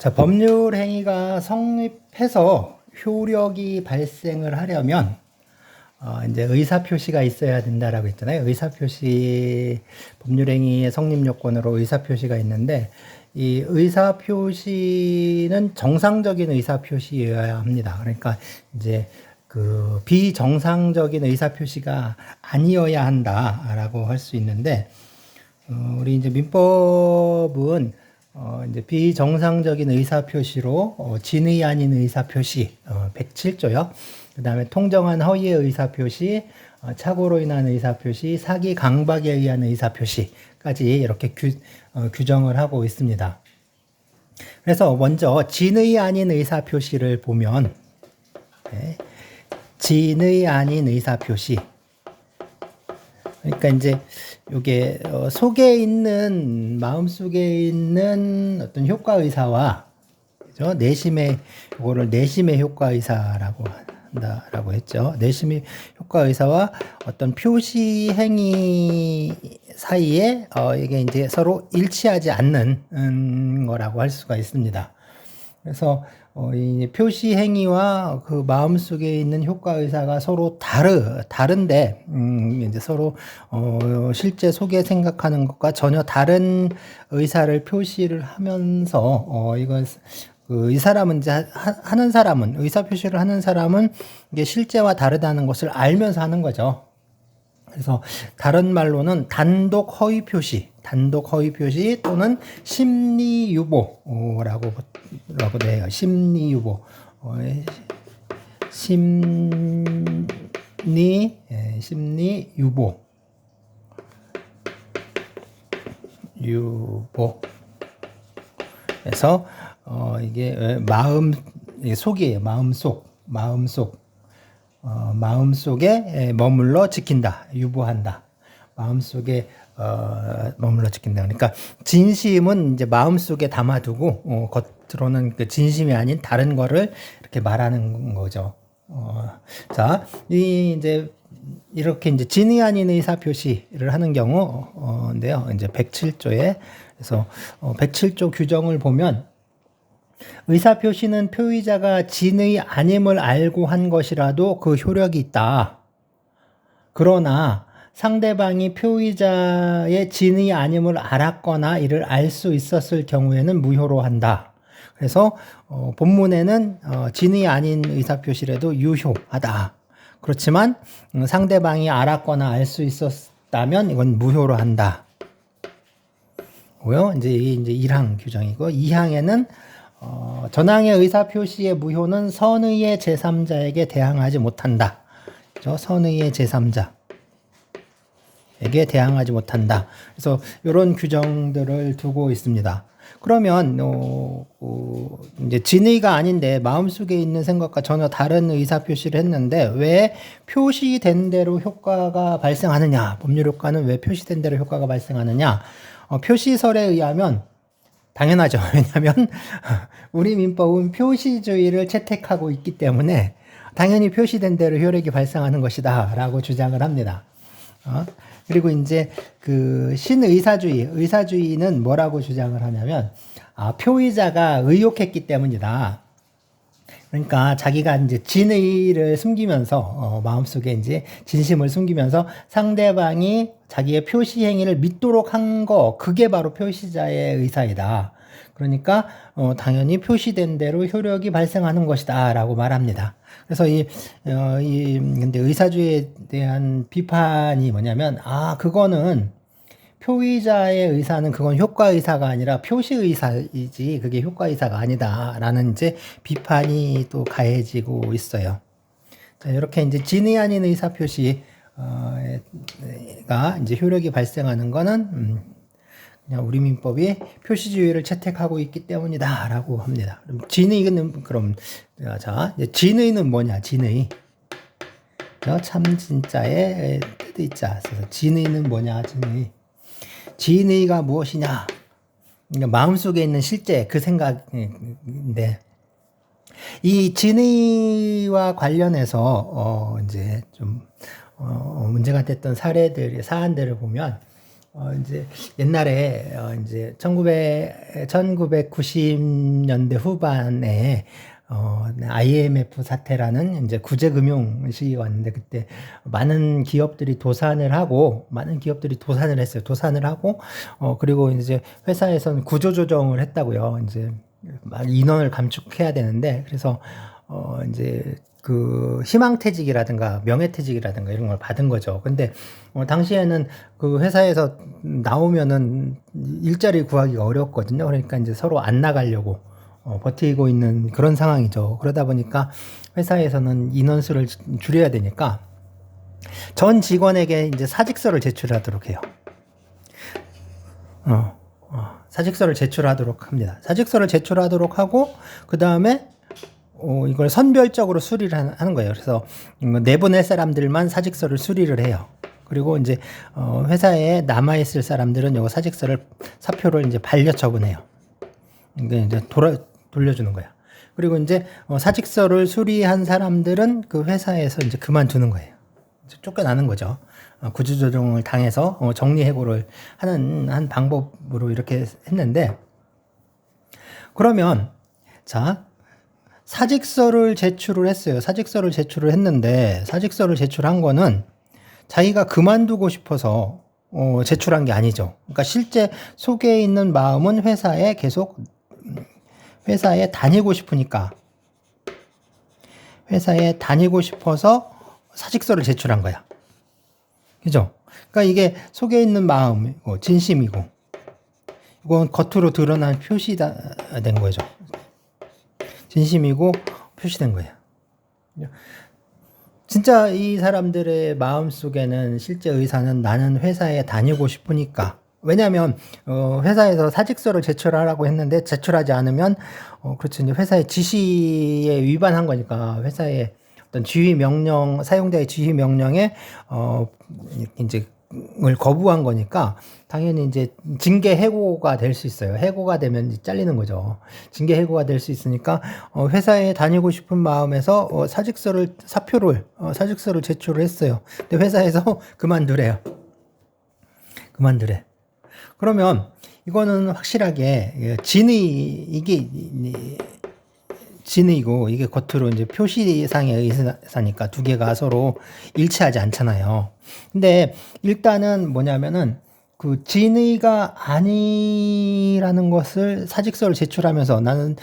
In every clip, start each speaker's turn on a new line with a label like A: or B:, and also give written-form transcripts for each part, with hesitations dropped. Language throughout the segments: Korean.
A: 자, 법률 행위가 성립해서 효력이 발생을 하려면 이제 의사 표시가 있어야 된다라고 했잖아요. 의사 표시, 법률 행위의 성립 요건으로 의사 표시가 있는데, 이 의사 표시는 정상적인 의사 표시여야 합니다. 그러니까 이제 그 비정상적인 의사 표시가 아니어야 한다라고 할 수 있는데, 우리 이제 민법은 이제 비정상적인 의사 표시로 진의 아닌 의사 표시 107조요. 그다음에 통정한 허위의 의사 표시, 착오로 인한 의사 표시, 사기 강박에 의한 의사 표시까지 이렇게 규정을 하고 있습니다. 그래서 먼저 진의 아닌 의사 표시를 보면, 네, 진의 아닌 의사 표시. 그러니까 이제 요게 속에 있는, 마음속에 있는 어떤 효과 의사와, 그죠? 내심의, 요거를 내심의 효과 의사라고 한다라고 했죠. 내심의 효과 의사와 어떤 표시 행위 사이에 이게 이제 서로 일치하지 않는 거라고 할 수가 있습니다. 그래서 이 표시 행위와 그 마음속에 있는 효과 의사가 서로 다른데, 이제 서로 실제 속에 생각하는 것과 전혀 다른 의사를 표시를 하면서 이건 이 사람은 이제 하는 사람은, 의사 표시를 하는 사람은 이게 실제와 다르다는 것을 알면서 하는 거죠. 그래서 다른 말로는 단독 허위 표시 또는 심리 유보라고 돼요. 심리 유보, 심리 유보에서 이게 속이에요. 마음속에 머물러 지킨다, 유보한다. 마음속에 머물러 지킨다. 그러니까 진심은 이제 마음속에 담아두고 겉으로는 그 진심이 아닌 다른 거를 이렇게 말하는 거죠. 자, 이제 이렇게 이제 진의 아닌 의사 표시를 하는 경우인데요. 이제 107조에 그래서 107조 규정을 보면, 의사표시는 표의자가 진의 아님을 알고 한 것이라도 그 효력이 있다. 그러나 상대방이 표의자의 진의 아님을 알았거나 이를 알 수 있었을 경우에는 무효로 한다. 그래서 본문에는 진의 아닌 의사표시라도 유효하다. 그렇지만 상대방이 알았거나 알 수 있었다면 이건 무효로 한다. 고요. 이제 1항 규정이고, 2항에는 전항의 의사표시의 무효는 선의의 제3자에게 대항하지 못한다. 그렇죠? 선의의 제3자에게 대항하지 못한다. 그래서 이런 규정들을 두고 있습니다. 그러면 이제 진의가 아닌데 마음속에 있는 생각과 전혀 다른 의사표시를 했는데 왜 표시된 대로 효과가 발생하느냐? 법률 효과는 왜 표시된 대로 효과가 발생하느냐? 표시설에 의하면 당연하죠. 왜냐하면 우리 민법은 표시주의를 채택하고 있기 때문에 당연히 표시된 대로 효력이 발생하는 것이다 라고 주장을 합니다. 그리고 이제 그 의사주의는 뭐라고 주장을 하냐면, 표의자가 의혹했기 때문이다. 그러니까 자기가 이제 진의를 숨기면서 마음속에 이제 진심을 숨기면서 상대방이 자기의 표시 행위를 믿도록 한 거, 그게 바로 표시자의 의사이다. 그러니까 당연히 표시된 대로 효력이 발생하는 것이다라고 말합니다. 그래서 근데 의사주의에 대한 비판이 뭐냐면, 그거는 표의자의 의사는 그건 효과 의사가 아니라 표시 의사이지 그게 효과 의사가 아니다라는 이제 비판이 또 가해지고 있어요. 자, 이렇게 이제 진의 아닌 의사 표시가 이제 효력이 발생하는 거는 그냥 우리 민법이 표시주의를 채택하고 있기 때문이다라고 합니다. 그럼 자, 진의는 뭐냐? 진의. 참 진짜의 뜻이 있자. 그래서 진의는 뭐냐? 진의가 무엇이냐? 그러니까 마음속에 있는 실제 그 생각인데, 이 진의와 관련해서 이제 좀 문제가 됐던 사안들을 보면, 이제 옛날에 이제 1990년대 후반에 IMF 사태라는 이제 구제금융 시기가 왔는데, 그때 많은 기업들이 도산을 했어요. 도산을 하고 그리고 이제 회사에서는 구조조정을 했다고요. 이제 막 인원을 감축해야 되는데, 그래서 이제 그 희망퇴직이라든가 명예퇴직이라든가 이런 걸 받은 거죠. 근데 당시에는 그 회사에서 나오면은 일자리 구하기가 어렵거든요. 그러니까 이제 서로 안 나가려고 버티고 있는 그런 상황이죠. 그러다 보니까 회사에서는 인원수를 줄여야 되니까 전 직원에게 이제 사직서를 제출하도록 해요. 사직서를 제출하도록 합니다. 사직서를 제출하도록 하고, 그 다음에 이걸 선별적으로 수리를 하는 거예요. 그래서 내보낼 사람들만 사직서를 수리를 해요. 그리고 이제 회사에 남아있을 사람들은 요 사표를 이제 반려 처분해요. 이게 이제 돌려주는 거야. 그리고 이제 사직서를 수리한 사람들은 그 회사에서 이제 그만두는 거예요. 이제 쫓겨나는 거죠. 구조조정을 당해서 정리해고를 하는 한 방법으로 이렇게 했는데, 그러면 자, 사직서를 제출을 했어요. 사직서를 제출을 했는데, 사직서를 제출한 거는 자기가 그만두고 싶어서 제출한 게 아니죠. 그러니까 실제 속에 있는 마음은 회사에 다니고 싶으니까, 회사에 다니고 싶어서 사직서를 제출한 거야. 그죠? 그러니까 이게 속에 있는 마음이고 진심이고, 이건 겉으로 드러난 표시가 된 거죠. 진심이고 표시된 거예요. 진짜 이 사람들의 마음속에는 실제 의사는 나는 회사에 다니고 싶으니까. 왜냐하면 회사에서 사직서를 제출하라고 했는데 제출하지 않으면 그렇죠. 이제 회사의 지시에 위반한 거니까, 회사의 어떤 지휘 명령, 사용자의 지휘 명령에 이제 을 거부한 거니까 당연히 이제 징계 해고가 될 수 있어요. 해고가 되면 잘리는 거죠. 징계 해고가 될 수 있으니까 회사에 다니고 싶은 마음에서 사직서를 제출을 했어요. 근데 회사에서 그만두래. 그러면 이거는 확실하게 진의고, 이게 겉으로 이제 표시상의 의사니까 두 개가 서로 일치하지 않잖아요. 근데 일단은 뭐냐면은 그 진의가 아니라는 것을 사직서를 제출하면서, 나는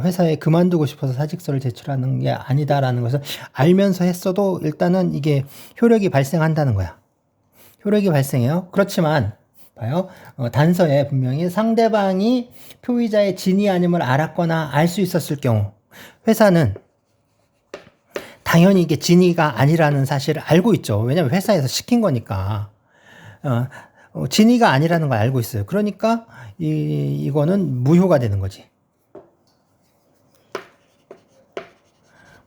A: 회사에 그만두고 싶어서 사직서를 제출하는 게 아니다라는 것을 알면서 했어도 일단은 이게 효력이 발생한다는 거야. 효력이 발생해요. 그렇지만 봐요. 단서에 분명히 상대방이 표의자의 진위 아님을 알았거나 알 수 있었을 경우, 회사는 당연히 이게 진위가 아니라는 사실을 알고 있죠. 왜냐하면 회사에서 시킨 거니까. 진위가 아니라는 걸 알고 있어요. 그러니까 이거는 무효가 되는 거지.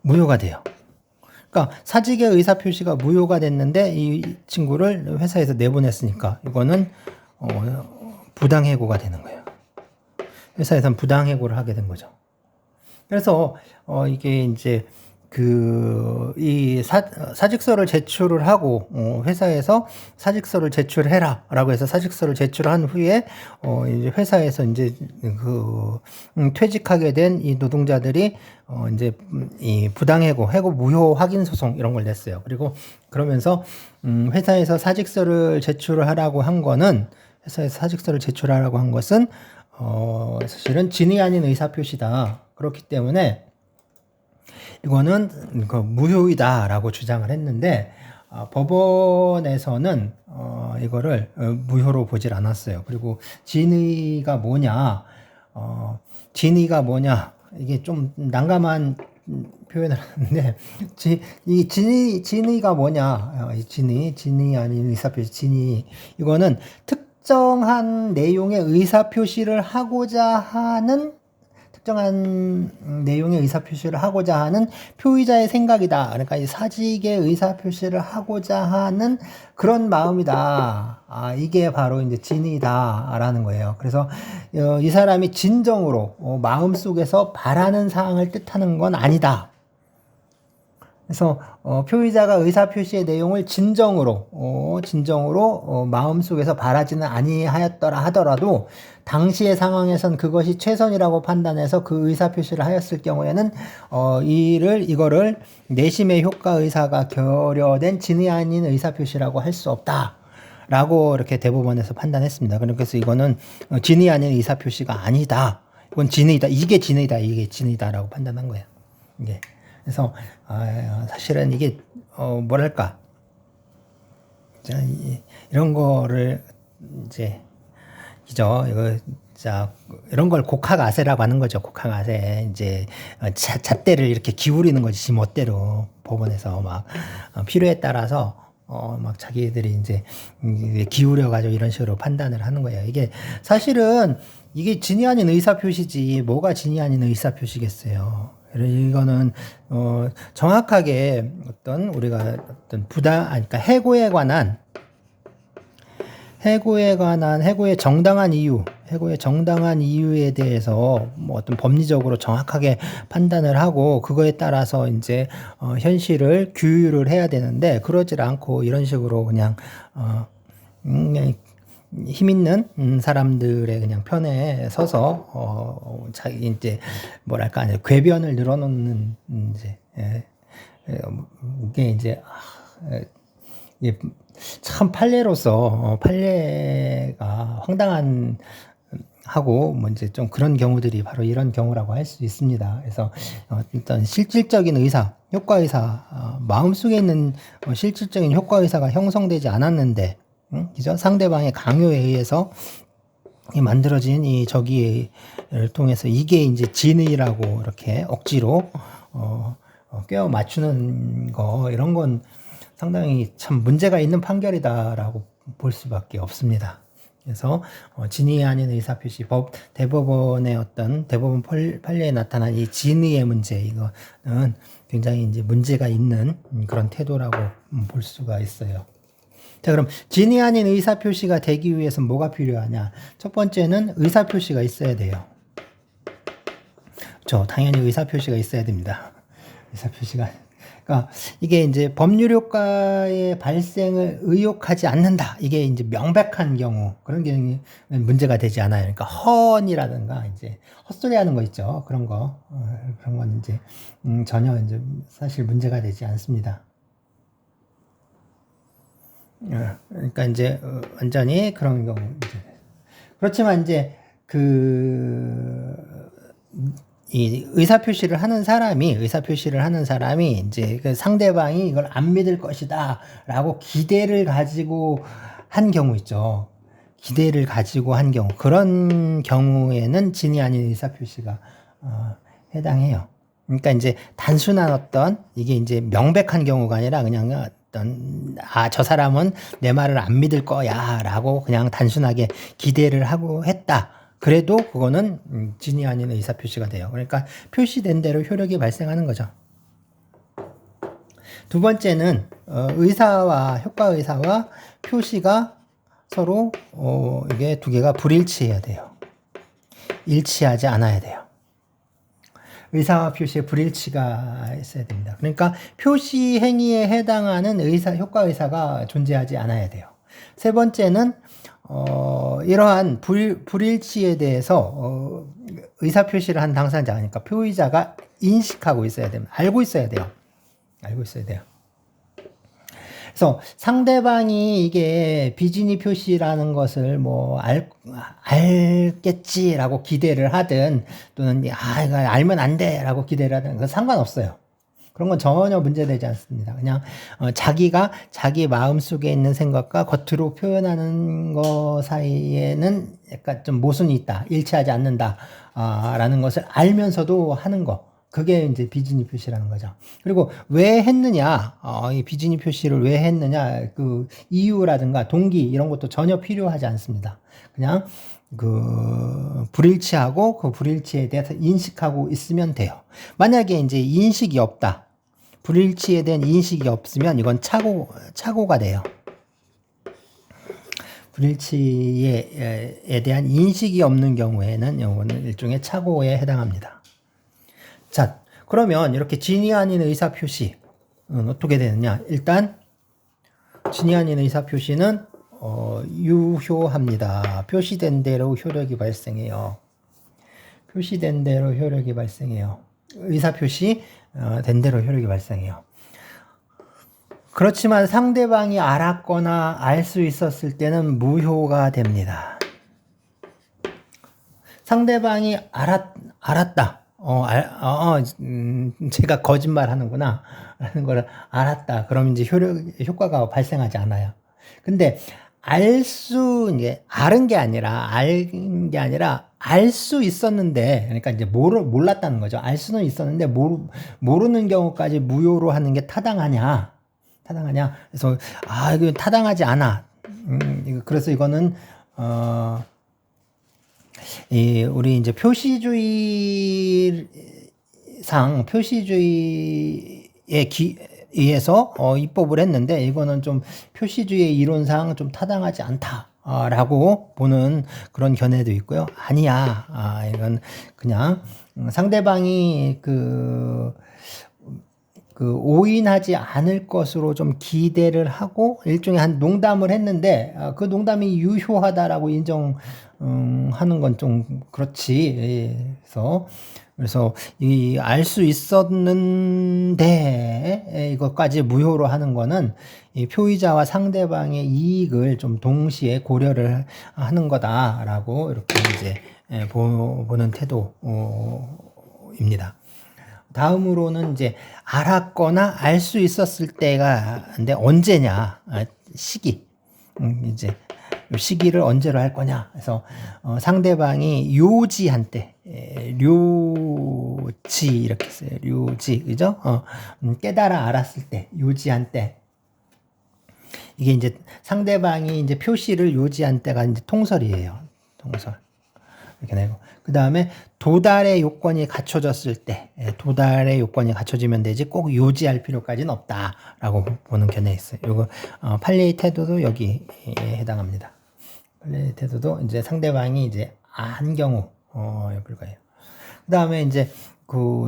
A: 무효가 돼요. 그러니까 사직의 의사표시가 무효가 됐는데 이 친구를 회사에서 내보냈으니까 이거는 부당해고가 되는 거예요. 회사에서는 부당해고를 하게 된 거죠. 그래서 이게 이제 이 사직서를 제출을 하고 회사에서 사직서를 제출해라라고 해서 사직서를 제출한 후에 이제 회사에서 이제 퇴직하게 된 이 노동자들이 이제 이 해고 무효 확인 소송 이런 걸 냈어요. 그리고 그러면서 회사에서 사직서를 제출하라고 한 것은 사실은 진위 아닌 의사표시다. 그렇기 때문에 이거는 무효이다라고 주장을 했는데, 법원에서는 이거를 무효로 보질 않았어요. 그리고 진의가 뭐냐, 이게 좀 난감한 표현을 하는데, 이 진의가 뭐냐, 진의 아닌 의사표시, 이거는 특정한 내용의 의사표시를 하고자 하는 표의자의 생각이다. 그러니까 이 사직의 의사표시를 하고자 하는 그런 마음이다. 이게 바로 이제 진이다라는 거예요. 그래서 이 사람이 진정으로 마음속에서 바라는 사항을 뜻하는 건 아니다. 그래서 표의자가 의사표시의 내용을 진정으로 마음속에서 바라지는 아니하였더라 하더라도 당시의 상황에선 그것이 최선이라고 판단해서 그 의사표시를 하였을 경우에는 이거를 내심의 효과 의사가 결여된 진의 아닌 의사표시라고 할 수 없다. 라고 이렇게 대법원에서 판단했습니다. 그래서 이거는 진의 아닌 의사표시가 아니다. 이건 진의다. 이게 진의다라고 판단한 거예요. 이게. 그래서 사실은 이게 뭐랄까 이런 거를 이제 이거 자 이런 걸 곡학아세라고 하는 거죠. 곡학아세 이제 잣대를 이렇게 기울이는 거지 지 멋대로 법원에서 막 필요에 따라서 막 자기들이 이제 기울여 가지고 이런 식으로 판단을 하는 거예요. 이게 사실은 이게 진이 아닌 의사표시지 뭐가 진이 아닌 의사표시겠어요. 이거는 정확하게 우리가 그러니까 해고에 관한 해고의 정당한 이유에 대해서 뭐 어떤 법리적으로 정확하게 판단을 하고 그거에 따라서 이제 현실을 규율을 해야 되는데 그러질 않고 이런 식으로 그냥 힘 있는 사람들의 그냥 편에 서서 자기 이제 뭐랄까 궤변을 늘어놓는 이제 이게 이제 참 판례가 황당한 하고 뭐 이제 좀 그런 경우들이 바로 이런 경우라고 할 수 있습니다. 그래서 일단 실질적인 효과 의사 마음속에 있는 실질적인 효과 의사가 형성되지 않았는데 그죠? 상대방의 강요에 의해서 만들어진 이 저기를 통해서 이게 이제 진의라고 이렇게 억지로 꿰어 맞추는 거 이런 건 상당히 참 문제가 있는 판결이다라고 볼 수밖에 없습니다. 그래서 진의 아닌 의사표시 대법원의 대법원 판례에 나타난 이 진의의 문제 이거는 굉장히 이제 문제가 있는 그런 태도라고 볼 수가 있어요. 자, 그럼 진의 아닌 의사표시가 되기 위해서는 뭐가 필요하냐? 첫 번째는 의사표시가 있어야 돼요. 그렇죠. 당연히 의사표시가 있어야 됩니다. 의사표시가. 그러니까 이게 이제 법률 효과의 발생을 의혹하지 않는다. 이게 이제 명백한 경우 그런 경우는 문제가 되지 않아요. 그러니까 헌이라든가 이제 헛소리 하는 거 있죠. 그런 건 이제 전혀 이제 사실 문제가 되지 않습니다. 그러니까 이제 완전히 그런 경우 이제 그렇지만 이제 이 의사표시를 하는 사람이 이제 그 상대방이 이걸 안 믿을 것이다라고 기대를 가지고 한 경우 있죠. 기대를 가지고 한 경우 그런 경우에는 진이 아닌 의사표시가 해당해요. 그러니까 이제 단순한 이게 이제 명백한 경우가 아니라 그냥 저 사람은 내 말을 안 믿을 거야라고 그냥 단순하게 기대를 하고 했다. 그래도 그거는 진이 아닌 의사표시가 돼요. 그러니까 표시된 대로 효력이 발생하는 거죠. 두 번째는 효과 의사와 표시가 서로 이게 두 개가 불일치해야 돼요. 일치하지 않아야 돼요. 의사와 표시의 불일치가 있어야 됩니다. 그러니까 표시 행위에 해당하는 효과 의사가 존재하지 않아야 돼요. 세 번째는 이러한 불일치에 대해서 의사표시를 한 당사자, 그러니까 표의자가 인식하고 있어야 됩니다. 알고 있어야 돼요. 그래서 상대방이 이게 비진의 표시라는 것을 뭐 알겠지라고 기대를 하든 또는 이거 알면 안 돼라고 기대를 하든 그건 상관없어요. 그런 건 전혀 문제되지 않습니다. 그냥 자기가 자기 마음속에 있는 생각과 겉으로 표현하는 것 사이에는 약간 좀 모순이 있다. 일치하지 않는다. 라는 것을 알면서도 하는 거. 그게 이제 비진의 표시라는 거죠. 그리고 왜 했느냐, 이 비진의 표시를 왜 했느냐, 그 이유라든가 동기 이런 것도 전혀 필요하지 않습니다. 그냥 불일치하고 그 불일치에 대해서 인식하고 있으면 돼요. 만약에 이제 인식이 없다, 불일치에 대한 인식이 없으면 이건 착오가 돼요. 불일치에 대한 인식이 없는 경우에는 이거는 일종의 착오에 해당합니다. 자, 그러면 이렇게 진이 아닌 의사표시, 어떻게 되느냐? 일단 진위 아닌 의사 표시는 유효합니다. 표시된 대로 효력이 발생해요. 표시된 대로 효력이 발생해요. 의사 표시 된 대로 효력이 발생해요. 그렇지만 상대방이 알았거나 알 수 있었을 때는 무효가 됩니다. 상대방이 알았다. 제가 거짓말 하는구나. 라는 걸 알았다. 그럼 이제 효과가 발생하지 않아요. 근데 이제, 알은 게 아니라, 알 수 있었는데, 그러니까 이제 몰랐다는 거죠. 알 수는 있었는데, 모르는 경우까지 무효로 하는 게 타당하냐. 그래서, 이거 타당하지 않아. 그래서 이거는, 우리 이제 표시주의에 의해서 입법을 했는데, 이거는 좀 표시주의 이론상 좀 타당하지 않다라고 보는 그런 견해도 있고요. 아니야. 이건 그냥 상대방이 오인하지 않을 것으로 좀 기대를 하고 일종의 한 농담을 했는데 그 농담이 유효하다라고 인정하는 건 좀 그렇지. 예. 그래서 이 알 수 있었는데 이것까지 무효로 하는 거는 이 표의자와 상대방의 이익을 좀 동시에 고려를 하는 거다라고 이렇게 이제 보는 태도입니다. 다음으로는 이제 알았거나 알 수 있었을 때가 근데 언제냐 시기 이제 시기를 언제로 할 거냐 그래서 상대방이 요지한 때 료지 이렇게 써요. 료지 그죠? 깨달아 알았을 때 요지한 때 이게 이제 상대방이 이제 표시를 요지한 때가 이제 통설이에요. 통설. 이렇게 내고 그 다음에 도달의 요건이 갖춰졌을 때 도달의 요건이 갖춰지면 되지 꼭 요지할 필요까지는 없다라고 보는 견해 있어요. 요거 판례의 태도도 여기에 해당합니다. 판례의 태도도 이제 상대방이 이제 안 경우 불가해요. 그 다음에 이제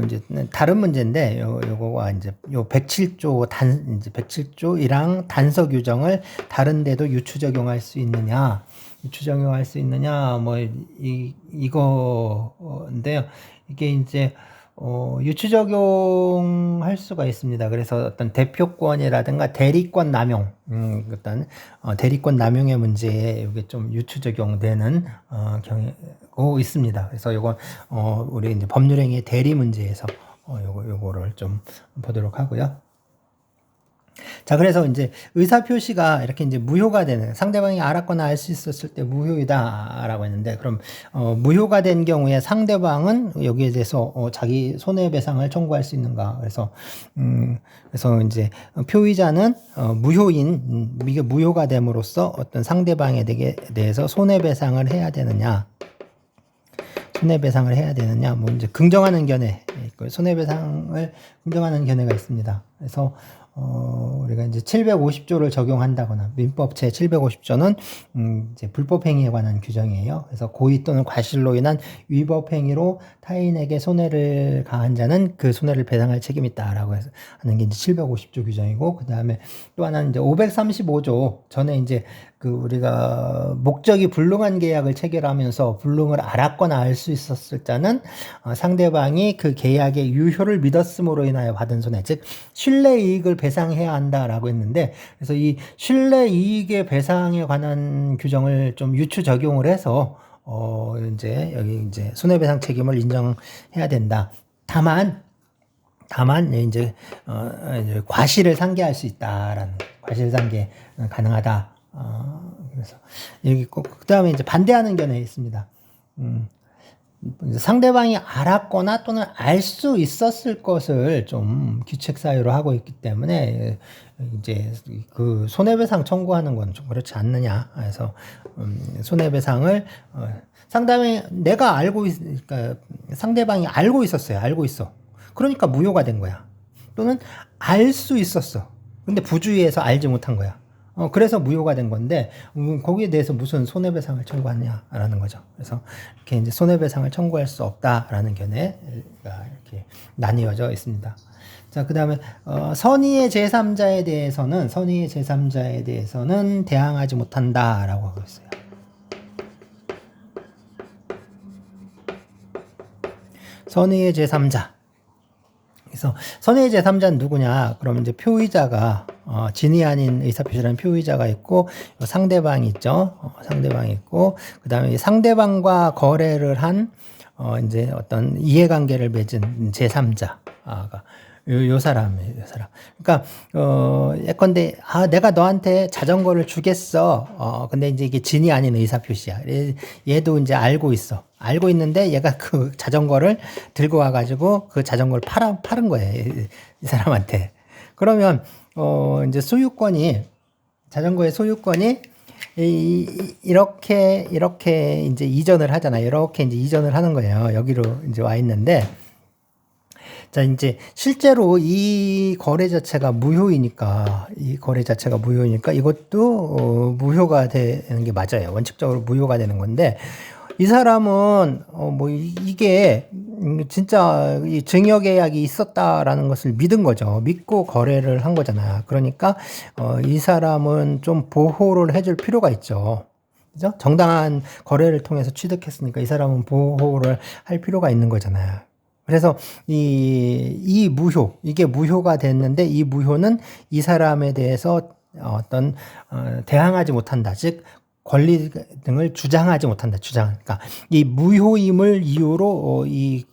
A: 이제 다른 문제인데 요거가 이제 요 107조 이제 107조이랑 단서 규정을 다른 데도 유추 적용할 수 있느냐? 유추 적용할 수 있느냐? 뭐 이거인데요. 이게 이제 유추 적용할 수가 있습니다. 그래서 어떤 대표권이라든가 대리권 남용, 어떤 대리권 남용의 문제에 이게 좀 유추 적용되는 경우가 있습니다. 그래서 이건 우리 이제 법률행위의 대리 문제에서 요거를 좀 보도록 하고요. 자, 그래서 이제 의사표시가 이렇게 이제 무효가 되는, 상대방이 알았거나 알 수 있었을 때 무효이다라고 했는데, 그럼, 무효가 된 경우에 상대방은 여기에 대해서, 자기 손해배상을 청구할 수 있는가. 그래서 이제 표의자는, 이게 무효가 됨으로써 어떤 상대방에 대해서 손해배상을 해야 되느냐. 손해배상을 해야 되느냐. 뭐 이제 긍정하는 견해, 손해배상을 긍정하는 견해가 있습니다. 그래서, 우리가 이제 750조를 적용한다거나, 민법 제 750조는, 이제 불법행위에 관한 규정이에요. 그래서 고의 또는 과실로 인한 위법행위로 타인에게 손해를 가한 자는 그 손해를 배상할 책임이 있다라고 해서 하는 게 이제 750조 규정이고, 그 다음에 또 하나는 이제 535조, 전에 이제 우리가 목적이 불능한 계약을 체결하면서 불능을 알았거나 알 수 있었을 자는 상대방이 그 계약의 유효를 믿었음으로 인하여 받은 손해, 즉 신뢰 이익을 배상해야 한다라고 했는데, 그래서 이 신뢰 이익의 배상에 관한 규정을 좀 유추 적용을 해서 이제 여기 이제 손해배상 책임을 인정해야 된다. 다만 이제 과실을 상계할 수 있다라는, 과실 상계 가능하다. 그래서 여기 그 다음에 이제 반대하는 견해 있습니다. 상대방이 알았거나 또는 알 수 있었을 것을 좀 규책 사유로 하고 있기 때문에 이제 그 손해배상 청구하는 건 좀 그렇지 않느냐. 그래서 손해배상을 그러니까 상대방이 알고 있었어요. 알고 있어. 그러니까 무효가 된 거야. 또는 알 수 있었어. 근데 부주의해서 알지 못한 거야. 그래서 무효가 된 건데, 거기에 대해서 무슨 손해배상을 청구하냐라는 거죠. 그래서 이렇게 이제 손해배상을 청구할 수 없다라는 견해가 이렇게 나뉘어져 있습니다. 자, 그다음에 선의의 제3자에 대해서는 대항하지 못한다라고 하고 있어요. 선의의 제3자. 그래서 선의의 제3자는 누구냐? 그럼 이제 표의자가 진위 아닌 의사표시라는 표의자가 있고 상대방이 있죠. 상대방이 있고 그다음에 상대방과 거래를 한 이제 어떤 이해관계를 맺은 제3자가 요 사람이에요, 요 사람. 그러니까 예컨대 내가 너한테 자전거를 주겠어. 근데 이제 이게 진이 아닌 의사표시야. 얘도 이제 알고 있어. 알고 있는데 얘가 그 자전거를 들고 와가지고 그 자전거를 파는 거예요, 이 사람한테. 그러면 이제 자전거의 소유권이 이렇게 이제 이전을 하잖아요. 이렇게 이제 이전을 하는 거예요. 여기로 이제 와 있는데. 자, 이제 실제로 이 거래 자체가 무효이니까 이것도 무효가 되는 게 맞아요. 원칙적으로 무효가 되는 건데 이 사람은 뭐 이게 진짜 이 증여계약이 있었다라는 것을 믿은 거죠. 믿고 거래를 한 거잖아요. 그러니까 이 사람은 좀 보호를 해줄 필요가 있죠. 그죠? 정당한 거래를 통해서 취득했으니까 이 사람은 보호를 할 필요가 있는 거잖아요. 그래서 이게 무효가 됐는데 이 무효는 이 사람에 대해서 어떤 대항하지 못한다. 즉 권리 등을 주장하지 못한다. 그러니까 이 무효임을 이유로 이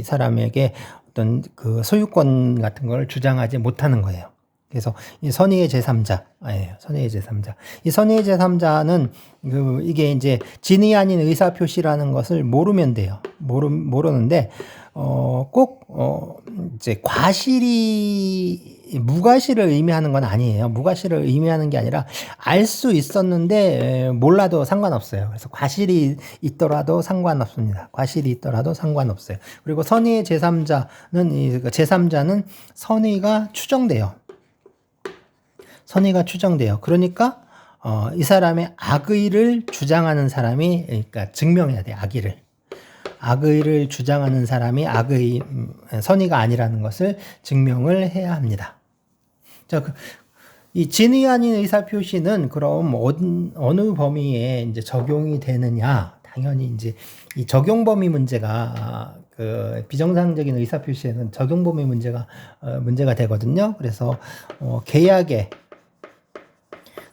A: 사람에게 어떤 그 소유권 같은 걸 주장하지 못하는 거예요. 그래서 이 선의의 제3자예요. 선의의 제3자. 이 선의의 제3자는 이게 이제 진위 아닌 의사 표시라는 것을 모르면 돼요. 모르는데 꼭 이제 무과실을 의미하는 건 아니에요. 무과실을 의미하는 게 아니라 알 수 있었는데 몰라도 상관없어요. 그래서 과실이 있더라도 상관없습니다. 과실이 있더라도 상관없어요. 그리고 선의의 제3자는 선의가 추정돼요. 그러니까 이 사람의 악의를 주장하는 사람이 그러니까 증명해야 돼요. 악의를 주장하는 사람이 선의가 아니라는 것을 증명을 해야 합니다. 자, 이 진위 아닌 의사표시는 그럼 어느 범위에 이제 적용이 되느냐? 당연히 이제 이 적용 범위 문제가 그 비정상적인 의사표시에는 적용 범위 문제가 되거든요. 그래서 계약에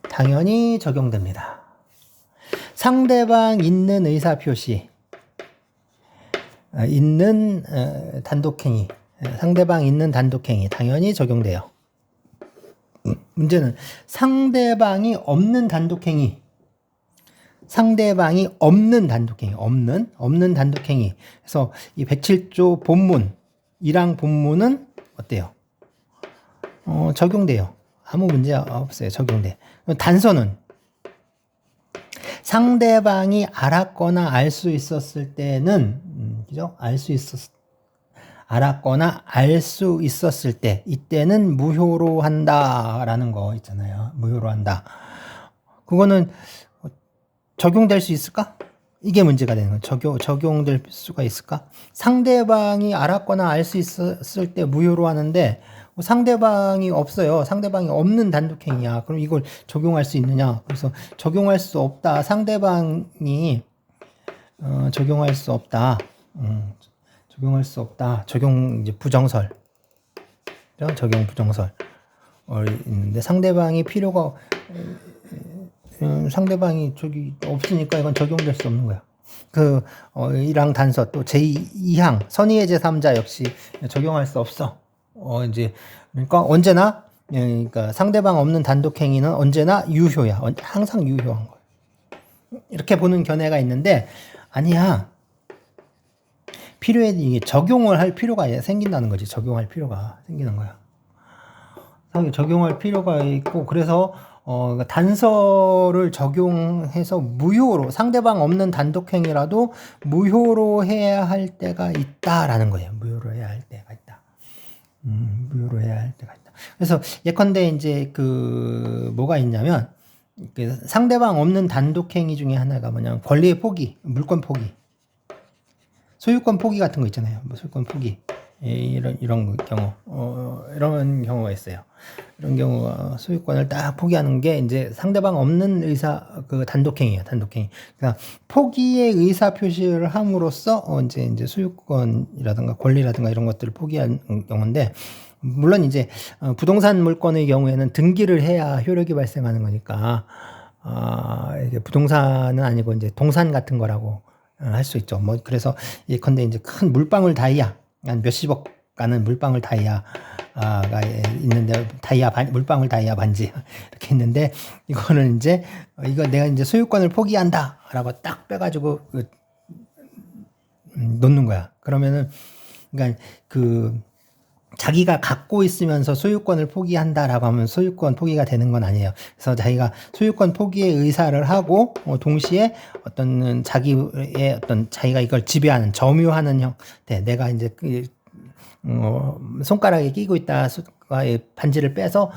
A: 당연히 적용됩니다. 상대방 있는 의사표시 있는 단독행위, 상대방 있는 단독행위 당연히 적용돼요. 문제는 상대방이 없는 단독행위, 없는 단독행위. 그래서 이 107조 본문, 1항 본문은 어때요? 적용돼요. 아무 문제 없어요. 적용돼. 단서는 상대방이 알았거나 알 수 있었을 때는, 그죠? 알았거나 알 수 있었을 때, 이때는 무효로 한다라는 거 있잖아요. 무효로 한다. 그거는 적용될 수 있을까? 이게 문제가 되는 거예요. 적용될 수가 있을까? 상대방이 알았거나 알 수 있었을 때 무효로 하는데, 상대방이 없어요. 상대방이 없는 단독행위야. 그럼 이걸 적용할 수 있느냐? 그래서 적용할 수 없다. 상대방이 적용할 수 없다. 적용 이제 부정설. 적용 부정설. 있는데 상대방이 필요가 상대방이 저기 없으니까 이건 적용될 수 없는 거야. 1항 단서 또 제2항 선의의 제3자 역시 적용할 수 없어. 이제 그러니까 언제나 그러니까 상대방 없는 단독행위는 언제나 유효야. 항상 유효한 거야. 이렇게 보는 견해가 있는데 아니야. 이게 적용을 할 필요가 생긴다는 거지. 적용할 필요가 생기는 거야. 적용할 필요가 있고 그래서 단서를 적용해서 무효로 상대방 없는 단독행위라도 무효로 해야 할 때가 있다라는 거예요. 무효로 해야 할 때가 있다. 그래서 예컨대 이제 뭐가 있냐면 상대방 없는 단독행위 중에 하나가 뭐냐면 권리의 포기, 물권 포기, 소유권 포기 같은 거 있잖아요. 소유권 포기. 이런 경우, 이런 경우가 있어요. 이런 경우 소유권을 딱 포기하는 게 이제 상대방 없는 그 단독행위예요. 단독행위. 그러니까 포기의 의사 표시를 함으로써 이제 소유권이라든가 권리라든가 이런 것들을 포기한 경우인데, 물론 이제 부동산 물건의 경우에는 등기를 해야 효력이 발생하는 거니까 이게 부동산은 아니고 이제 동산 같은 거라고 할 수 있죠. 뭐 그래서 예컨대 이제 큰 물방울 다이아 한 몇십억 가는 물방울 다이아가 있는데 물방울 다이아 반지 이렇게 있는데, 이거는 이제 이거 내가 이제 소유권을 포기한다라고 딱 빼가지고 놓는 거야. 그러면은 그러니까 자기가 갖고 있으면서 소유권을 포기한다라고 하면 소유권 포기가 되는 건 아니에요. 그래서 자기가 소유권 포기의 의사를 하고 동시에 자기가 이걸 지배하는, 점유하는 형태, 내가 이제 손가락에 끼고 있다 반지를 빼서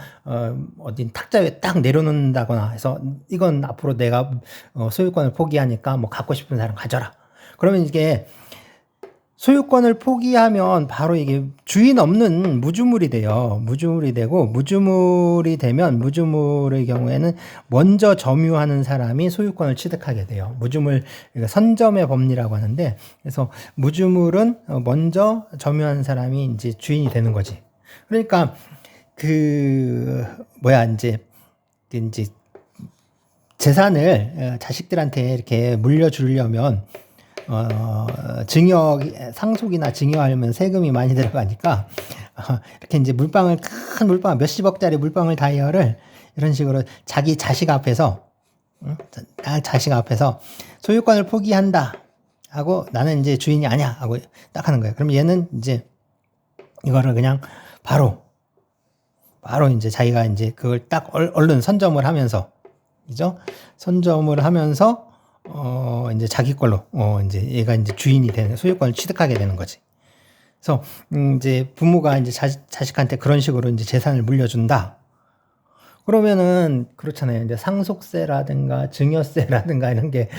A: 어디 탁자 위에 딱 내려놓는다거나 해서, 이건 앞으로 내가 소유권을 포기하니까 뭐 갖고 싶은 사람 가져라. 그러면 이게 소유권을 포기하면 바로 이게 주인 없는 무주물이 돼요. 무주물이 되고, 무주물이 되면 무주물의 경우에는 먼저 점유하는 사람이 소유권을 취득하게 돼요. 무주물, 선점의 법리라고 하는데, 그래서 무주물은 먼저 점유하는 사람이 이제 주인이 되는 거지. 그러니까 이제 재산을 자식들한테 이렇게 물려주려면 상속이나 증여하려면 세금이 많이 들어가니까, 이렇게 이제 큰 물방울, 몇십억짜리 물방울 다이아를 이런 식으로 자기 자식 앞에서 소유권을 포기한다 하고, 나는 이제 주인이 아니야 하고 딱 하는 거예요. 그럼 얘는 이제 이거를 그냥 바로 이제 자기가 이제 그걸 딱 얼른 선점을 하면서, 그죠? 선점을 하면서 이제 자기 걸로, 이제 얘가 이제 주인이 되는, 소유권을 취득하게 되는 거지. 그래서, 이제 부모가 이제 자식한테 그런 식으로 이제 재산을 물려준다. 그러면은, 그렇잖아요. 이제 상속세라든가 증여세라든가 이런 게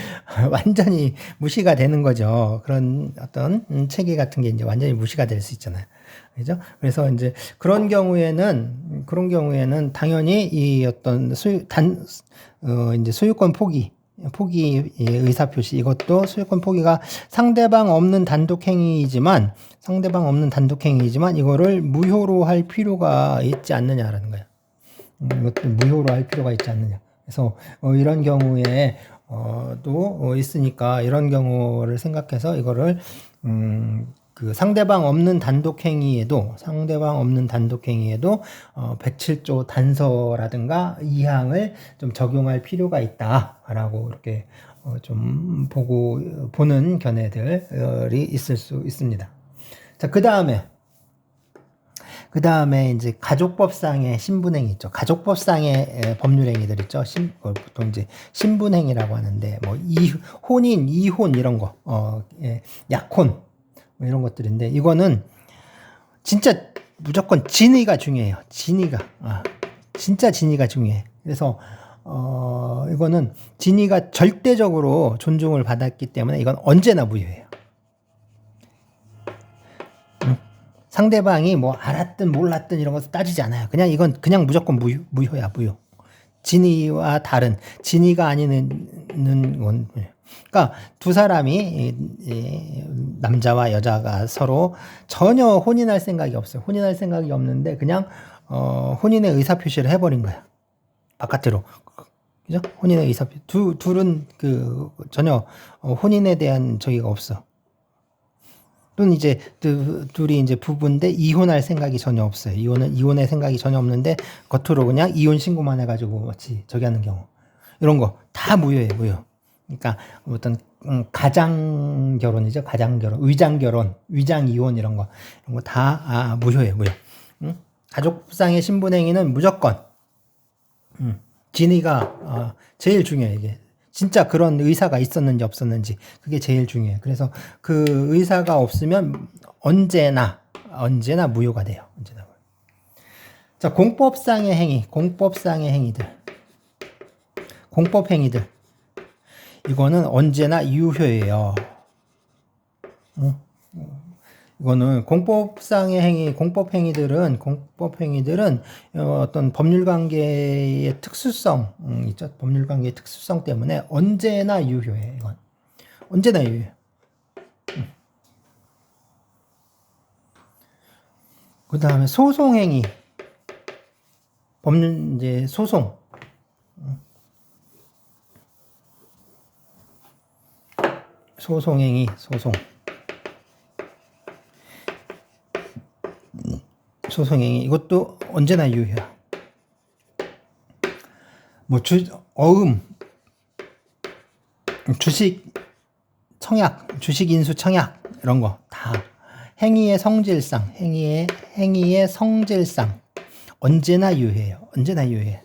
A: 완전히 무시가 되는 거죠. 그런 어떤 체계 같은 게 이제 완전히 무시가 될 수 있잖아요. 그죠? 그래서 이제 그런 경우에는 당연히 이 어떤 이제 소유권 포기의 의사표시, 이것도 소유권 포기가 상대방 없는 단독행위이지만 이거를 무효로 할 필요가 있지 않느냐라는 거예요. 이것도 무효로 할 필요가 있지 않느냐. 그래서 이런 경우에 또 있으니까, 이런 경우를 생각해서 이거를 상대방 없는 단독행위에도 107조 단서라든가 2항을 좀 적용할 필요가 있다라고 이렇게 좀 보는 견해들이 있을 수 있습니다. 자, 그 다음에 이제 가족법상의 신분행위 있죠. 가족법상의 법률행위들 있죠. 보통 이제 신분행위라고 하는데, 뭐 혼인, 이혼 이런 거, 약혼 뭐 이런 것들인데, 이거는 진짜 무조건 진의가 중요해요. 진짜 진의가 중요해. 그래서 이거는 진의가 절대적으로 존중을 받았기 때문에 이건 언제나 무효예요. 상대방이 뭐 알았든 몰랐든 이런 것을 따지지 않아요. 이건 그냥 무조건 무효야, 무효. 진의와 다른, 진의가 아닌 건, 그러니까 두 사람이, 남자와 여자가 서로 전혀 혼인할 생각이 없어요. 혼인할 생각이 없는데 그냥 혼인의 의사표시를 해버린 거야, 바깥으로. 그죠? 혼인의 의사표시. 둘은 전혀 혼인에 대한 저기가 없어. 또는 이제 둘이 이제 부부인데 이혼할 생각이 전혀 없어요. 이혼할 생각이 전혀 없는데 겉으로 그냥 이혼 신고만 해가지고 마치 저기 하는 경우, 이런 거 다 무효예요, 무효. 그러니까 어떤 가장 결혼이죠, 가장 결혼, 위장 결혼, 위장 이혼 이런 거 다 무효예요, 무효. 가족상의 신분행위는 무조건 진의가 제일 중요해요. 이게 진짜 그런 의사가 있었는지 없었는지, 그게 제일 중요해요. 그래서 그 의사가 없으면 언제나 무효가 돼요. 언제나. 자, 공법상의 행위들, 공법 행위들, 이거는 언제나 유효예요. 이거는 공법상의 행위, 공법행위들은 어떤 법률관계의 특수성 있죠. 법률관계의 특수성 때문에 언제나 유효해. 이건 언제나 유효해. 그 다음에 소송행위, 법률 이제 소송. 소송행위, 소송행위 이것도 언제나 유효야. 뭐 어음, 주식 청약, 주식 인수 청약 이런 거 다 행위의 성질상, 행위의 성질상 언제나 유효해요. 언제나 유효해.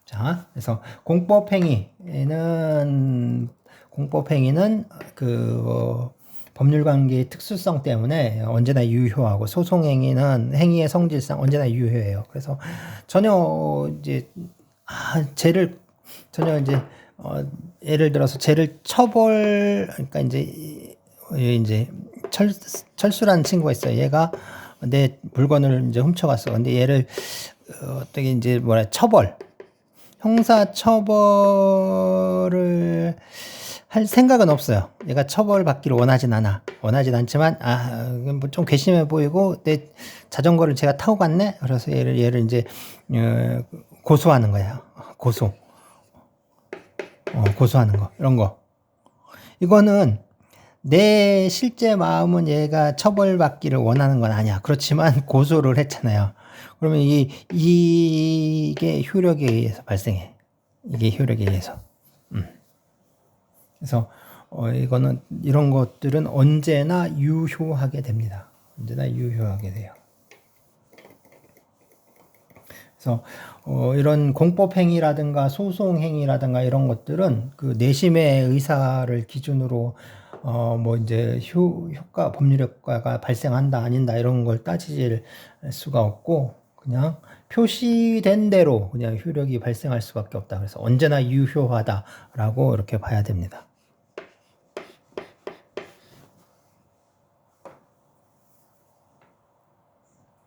A: 자, 그래서 공법행위는 법률관계의 특수성 때문에 언제나 유효하고 소송행위는 행위의 성질상 언제나 유효해요. 그래서 전혀 이제 예를 들어서 죄를 그러니까 이제 철수라는 친구가 있어요. 얘가 내 물건을 이제 훔쳐갔어. 근데 얘를 어떻게 이제 형사 처벌을 할 생각은 없어요. 얘가 처벌받기를 원하진 않지만 뭐 좀 괘씸해 보이고 내 자전거를 제가 타고 갔네. 그래서 얘를 이제 고소하는 거야. 고소하는 거 이런 거. 이거는 내 실제 마음은 얘가 처벌받기를 원하는 건 아니야. 그렇지만 고소를 했잖아요. 그러면 이게 효력에 의해서 발생해. 이게 효력에 의해서. 그래서 이거는 이런 것들은 언제나 유효하게 됩니다. 언제나 유효하게 돼요. 그래서 이런 공법행위라든가 소송행위라든가 이런 것들은 그 내심의 의사를 기준으로 뭐 이제 법률 효과가 발생한다 아닌다 이런 걸 따질 수가 없고 그냥 표시된 대로 그냥 효력이 발생할 수밖에 없다. 그래서 언제나 유효하다라고 이렇게 봐야 됩니다.